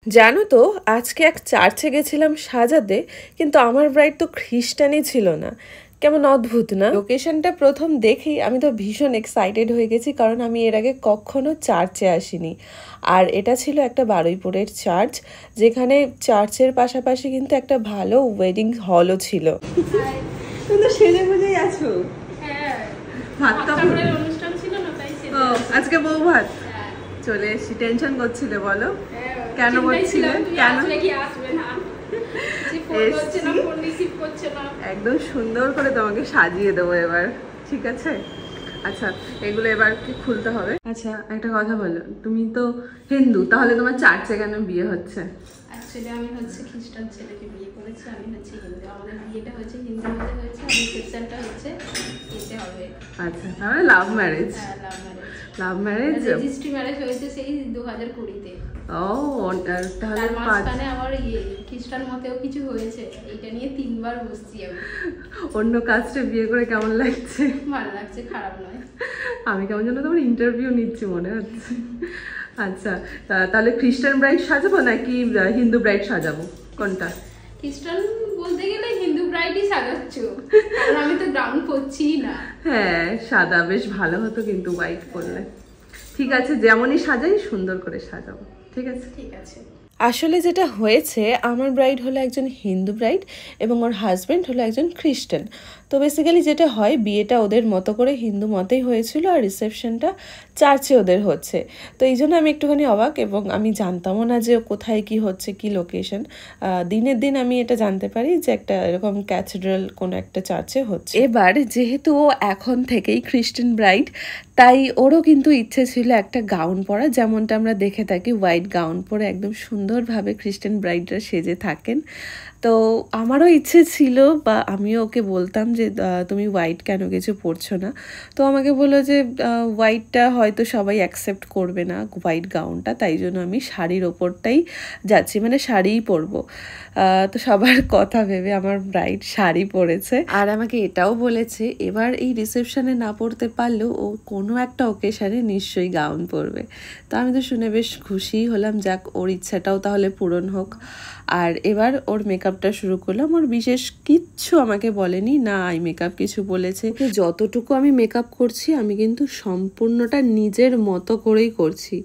জানো তো আজকে এক চার্চে গেছিলাম সাজাতে, কিন্তু আমার ব্রাইড তো খ্রিস্টানই ছিল না। কেমন অদ্ভুত না? লোকেশনটা প্রথম দেখেই আমি তো ভীষণ এক্সাইটেড হয়ে গেছি, কারণ আমি এর আগে কখনো চার্চে আসিনি। আর এটা ছিল একটা বারুইপুরের চার্চ, যেখানে চার্চের পাশাপাশি কিন্তু একটা ভালো ওয়েডিং হলও ছিল। তুমি তো সেজে বুঝেই আছো। অনুষ্ঠান ছিল না, তাই আজকে বউ ভাত চলে এসেছি। টেনশন করছিলে বলো? কেন বলছিলে? কেন একদম সুন্দর করে তোমাকে সাজিয়ে দেবো এবার, ঠিক আছে? আচ্ছা, এগুলো এবার কি খুলতে হবে? আচ্ছা, একটা কথা বলো, তুমি তো হিন্দু, তাহলে তোমার চার্চে কেন বিয়ে হচ্ছে? অ্যাকচুয়ালি আমি হচ্ছে খ্রিস্টান ছেলেকে বিয়ে করেছি, আমি হচ্ছে হিন্দু। আমাদের বিয়েটা হচ্ছে হিন্দু মতে হয়েছে, আর রিসেপশনটা হচ্ছে এতে হবে। আচ্ছা, তাহলে লাভ ম্যারেজ? হ্যাঁ, love marriage. Love marriage, registry marriage হয়েছে সেই 2020-তে। ও, তাহলে মাঝখানে আমার খ্রিস্টান মতেও কিছু হয়েছে, এইটা নিয়ে 3 বার বসছি আমি। অন্য কাস্টে বিয়ে করে কেমন লাগছে? ভালো লাগছে, খারাপ নয়। আমি কেমন যেন তোমার ইন্টারভিউ নিচ্ছি মনে হচ্ছে। আচ্ছা, তাহলে খ্রিস্টান ব্রাইড সাজাবো নাকি হিন্দু ব্রাইড সাজাবো, কোনটা? খ্রিস্টান বলতে গেলে হিন্দু ব্রাইডই সাজাচ্ছ, কারণ আমি তো গ্রাউন্ড করছি না। হ্যাঁ, সাদা বেশ ভালো হতো, কিন্তু হোয়াইট করলে। ঠিক আছে, যেমনই সাজাই সুন্দর করে সাজাবো, ঠিক আছে? ঠিক আছে। আসলে যেটা হয়েছে, আমার ব্রাইড হলো একজন হিন্দু ব্রাইড এবং ওর হাজব্যান্ড হলো একজন খ্রিস্টান। তো বেসিক্যালি যেটা হয়, বিয়েটা ওদের মতো করে হিন্দু মতেই হয়েছিল, আর রিসেপশনটা চার্চে ওদের হচ্ছে। তো এই জন্য আমি একটুখানি অবাক, এবং আমি জানতামও না যে কোথায় কি হচ্ছে, কি লোকেশন। দিনের দিন আমি এটা জানতে পারি যে একটা এরকম ক্যাথেড্রাল কোনো একটা চার্চে হচ্ছে। এবার যেহেতু ও এখন থেকেই খ্রিস্টান ব্রাইড, তাই ওরও কিন্তু ইচ্ছে ছিল একটা গাউন পরা, যেমনটা আমরা দেখে থাকি, হোয়াইট গাউন পরে একদম সুন্দরভাবে খ্রিস্টান ব্রাইডরা সেজে থাকেন। তো আমারও ইচ্ছে ছিল, বা আমিও ওকে বলতাম যে তুমি হোয়াইট কেন কিছু পরছো না। তো আমাকে বললো যে হোয়াইটটা হয়তো সবাই অ্যাকসেপ্ট করবে না, হোয়াইট গাউনটা, তাই জন্য আমি শাড়ির ওপরটাই যাচ্ছি, মানে শাড়িই পরবো। তো সবার কথা ভেবে আমার ব্রাইড শাড়ি পরেছে, আর আমাকে এটাও বলেছে এবার এই রিসেপশনে না পরতে পারলেও ও কোনো একটা ওকেশনে নিশ্চয়ই গাউন পরবে। তো আমি তো শুনে বেশ খুশিই হলাম, যাক ওর ইচ্ছাটাও তাহলে পূরণ হোক। আর এবার ওর মেকআপটা শুরু করলাম। ওর বিশেষ কিচ্ছু আমাকে বলেনি, না আই মেকআপ কিছু বলেছে। যতটুকু আমি মেকআপ করছি, আমি কিন্তু সম্পূর্ণটা নিজের মতো করেই করছি।